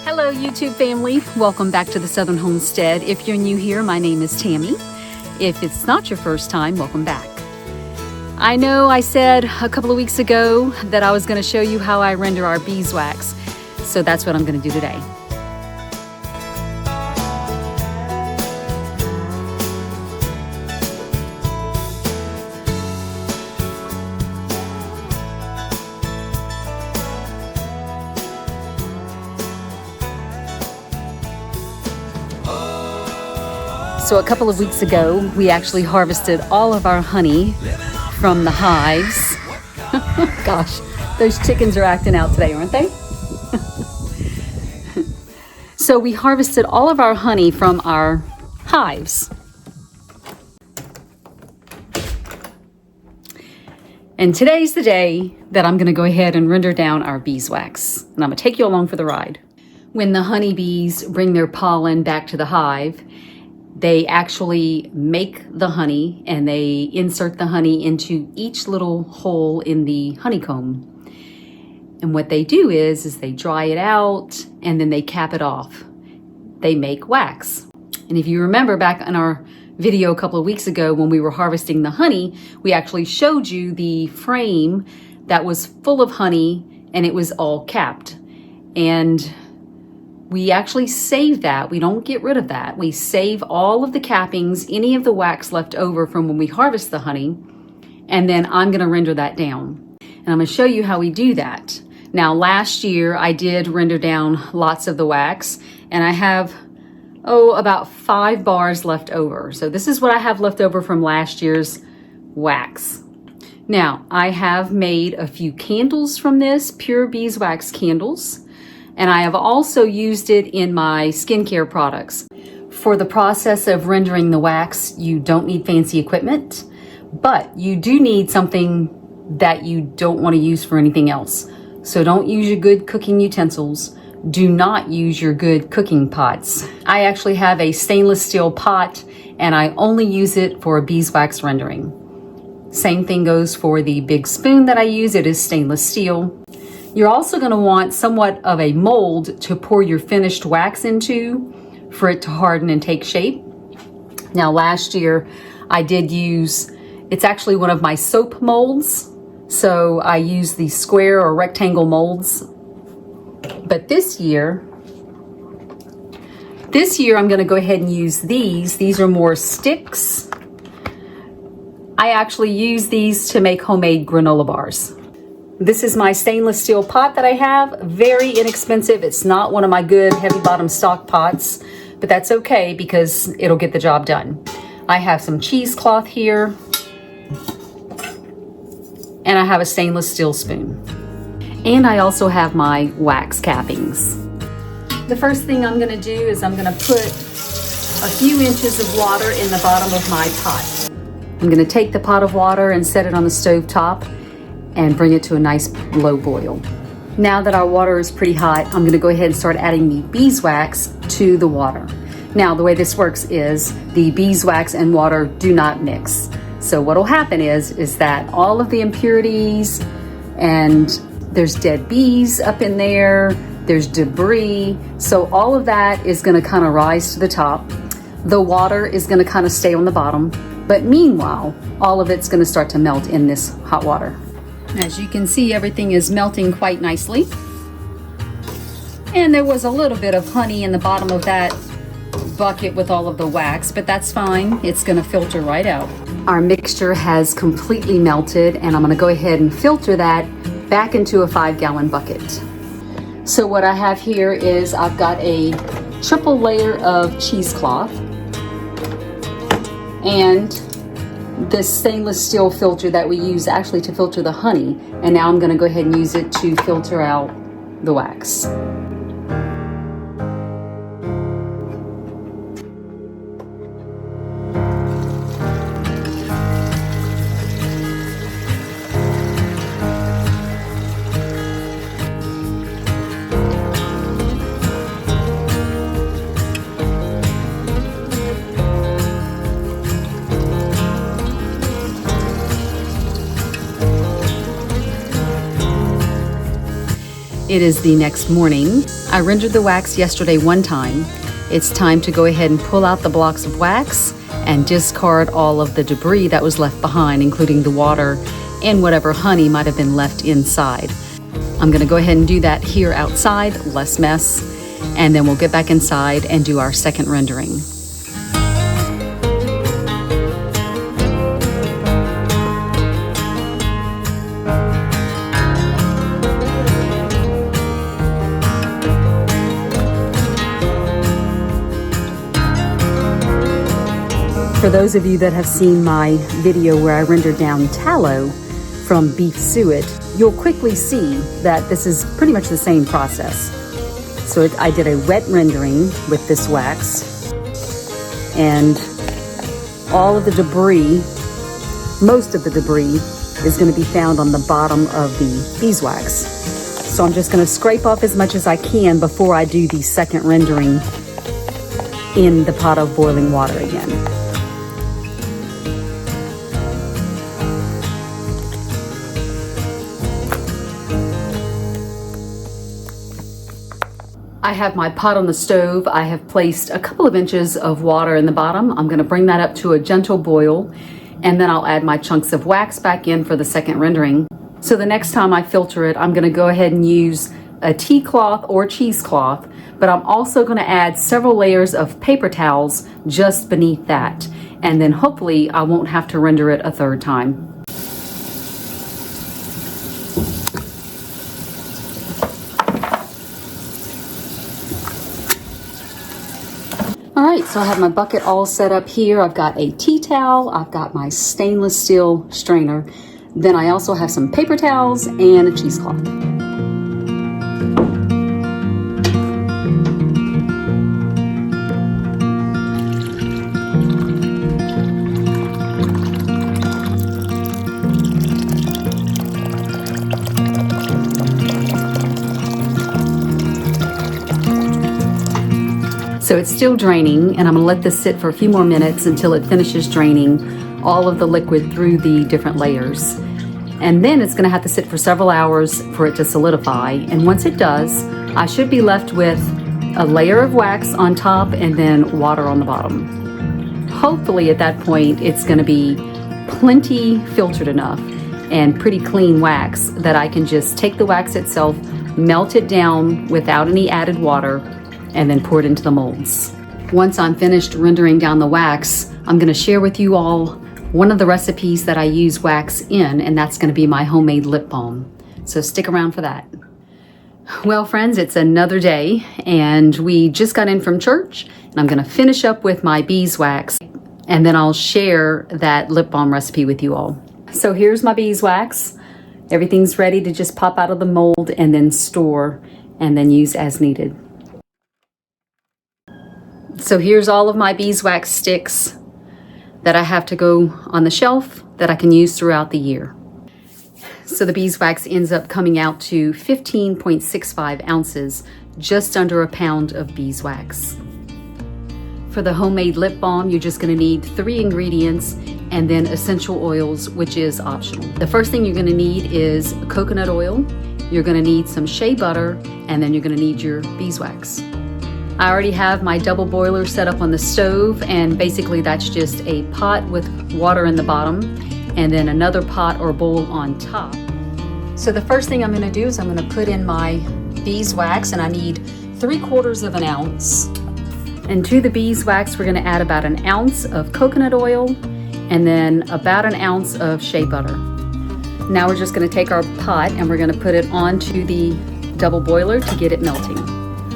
Hello YouTube family, welcome back to the Southern Homestead. If you're new here, my name is Tammy. If it's not your first time, welcome back. I know I said a couple of weeks ago that I was going to show you how I render our beeswax, so that's what I'm going to do today. So a couple of weeks ago, we actually harvested all of our honey from the hives. Gosh, those chickens are acting out today, aren't they? So we harvested all of our honey from our hives. And today's the day that I'm going to go ahead and render down our beeswax. And I'm going to take you along for the ride. When the honeybees bring their pollen back to the hive, they actually make the honey and they insert the honey into each little hole in the honeycomb. And what they do is they dry it out and then they cap it off. They make wax. And if you remember back in our video a couple of weeks ago when we were harvesting the honey, we actually showed you the frame that was full of honey and it was all capped. And we actually save that. We don't get rid of that. We save all of the cappings, any of the wax left over from when we harvest the honey, and then I'm going to render that down. And I'm going to show you how we do that. Now, last year I did render down lots of the wax, and I have, about 5 bars left over. So this is what I have left over from last year's wax. Now, I have made a few candles from this, pure beeswax candles. And I have also used it in my skincare products. For the process of rendering the wax, you don't need fancy equipment, but you do need something that you don't want to use for anything else. So don't use your good cooking utensils. Do not use your good cooking pots. I actually have a stainless steel pot and I only use it for beeswax rendering. Same thing goes for the big spoon that I use. It is stainless steel. You're also going to want somewhat of a mold to pour your finished wax into for it to harden and take shape. Now last year I did use, it's actually one of my soap molds. So I used the square or rectangle molds. But this year I'm going to go ahead and use these. These are more sticks. I actually use these to make homemade granola bars. This is my stainless steel pot that I have. Very inexpensive. It's not one of my good heavy bottom stock pots, but that's okay because it'll get the job done. I have some cheesecloth here, and I have a stainless steel spoon. And I also have my wax cappings. The first thing I'm gonna do is I'm gonna put a few inches of water in the bottom of my pot. I'm gonna take the pot of water and set it on the stove top and bring it to a nice low boil. Now that our water is pretty hot, I'm gonna go ahead and start adding the beeswax to the water. Now, the way this works is the beeswax and water do not mix. So what'll happen is that all of the impurities, and there's dead bees up in there, there's debris, so all of that is gonna kind of rise to the top. The water is gonna kind of stay on the bottom, but meanwhile, all of it's gonna start to melt in this hot water. As you can see, everything is melting quite nicely. And there was a little bit of honey in the bottom of that bucket with all of the wax, but that's fine. It's gonna filter right out. Our mixture has completely melted, and I'm gonna go ahead and filter that back into a 5-gallon bucket. So what I have here is I've got a triple layer of cheesecloth and this stainless steel filter that we use actually to filter the honey, and now I'm going to go ahead and use it to filter out the wax. It is the next morning. I rendered the wax yesterday one time. It's time to go ahead and pull out the blocks of wax and discard all of the debris that was left behind, including the water and whatever honey might have been left inside. I'm gonna go ahead and do that here outside, less mess, and then we'll get back inside and do our second rendering. For those of you that have seen my video where I rendered down tallow from beef suet, you'll quickly see that this is pretty much the same process. So I did a wet rendering with this wax, and all of the debris, most of the debris, is going to be found on the bottom of the beeswax. So I'm just going to scrape off as much as I can before I do the second rendering in the pot of boiling water again. I have my pot on the stove. I have placed a couple of inches of water in the bottom. I'm going to bring that up to a gentle boil, and then I'll add my chunks of wax back in for the second rendering. So the next time I filter it, I'm going to go ahead and use a tea cloth or cheesecloth, but I'm also going to add several layers of paper towels just beneath that. And then hopefully I won't have to render it a third time. All right, so I have my bucket all set up here. I've got a tea towel, I've got my stainless steel strainer, then I also have some paper towels and a cheesecloth. So it's still draining, and I'm gonna let this sit for a few more minutes until it finishes draining all of the liquid through the different layers. And then it's gonna have to sit for several hours for it to solidify. And once it does, I should be left with a layer of wax on top and then water on the bottom. Hopefully at that point, it's gonna be plenty filtered enough and pretty clean wax that I can just take the wax itself, melt it down without any added water, and then pour it into the molds. Once I'm finished rendering down the wax, I'm gonna share with you all one of the recipes that I use wax in, and that's gonna be my homemade lip balm. So stick around for that. Well, friends, it's another day, and we just got in from church, and I'm gonna finish up with my beeswax, and then I'll share that lip balm recipe with you all. So here's my beeswax. Everything's ready to just pop out of the mold and then store, and then use as needed. So here's all of my beeswax sticks that I have to go on the shelf that I can use throughout the year. So the beeswax ends up coming out to 15.65 ounces, just under a pound of beeswax. For the homemade lip balm, you're just gonna need 3 ingredients and then essential oils, which is optional. The first thing you're gonna need is coconut oil, you're gonna need some shea butter, and then you're gonna need your beeswax. I already have my double boiler set up on the stove, and basically that's just a pot with water in the bottom and then another pot or bowl on top. So the first thing I'm gonna do is I'm gonna put in my beeswax, and I need 3/4 of an ounce. And to the beeswax, we're gonna add about an ounce of coconut oil and then about an ounce of shea butter. Now we're just gonna take our pot and we're gonna put it onto the double boiler to get it melting.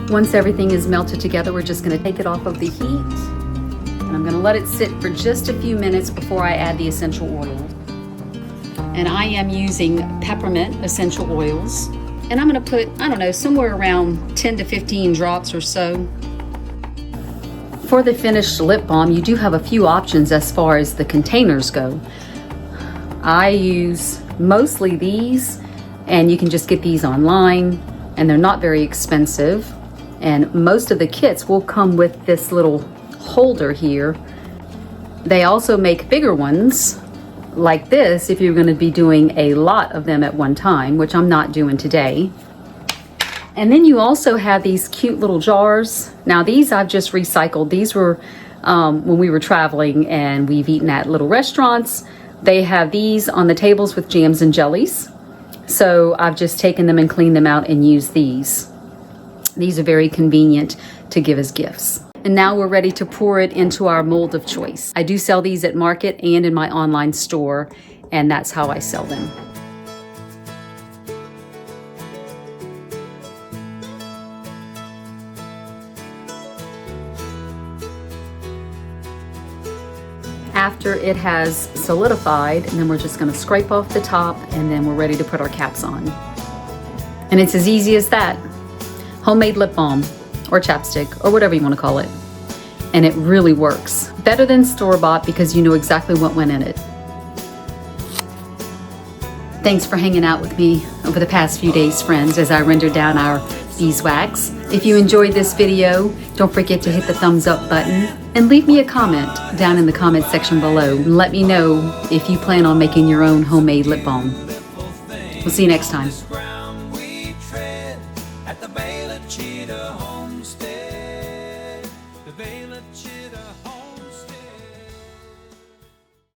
Once everything is melted together, we're just gonna take it off of the heat, and I'm gonna let it sit for just a few minutes before I add the essential oil. And I am using peppermint essential oils, and I'm gonna put, I don't know, somewhere around 10 to 15 drops or so. For the finished lip balm, you do have a few options as far as the containers go. I use mostly these, and you can just get these online, and they're not very expensive. And most of the kits will come with this little holder here. They also make bigger ones like this if you're going to be doing a lot of them at one time, which I'm not doing today. And then you also have these cute little jars. Now these I've just recycled. These were when we were traveling and we've eaten at little restaurants. They have these on the tables with jams and jellies. So I've just taken them and cleaned them out and used these. These are very convenient to give as gifts. And now we're ready to pour it into our mold of choice. I do sell these at market and in my online store, and that's how I sell them. After it has solidified, and then we're just going to scrape off the top, and then we're ready to put our caps on. And it's as easy as that. Homemade lip balm or chapstick or whatever you want to call it. And it really works. Better than store-bought because you know exactly what went in it. Thanks for hanging out with me over the past few days, friends, as I render down our beeswax. If you enjoyed this video, don't forget to hit the thumbs up button and leave me a comment down in the comment section below. And let me know if you plan on making your own homemade lip balm. We'll see you next time.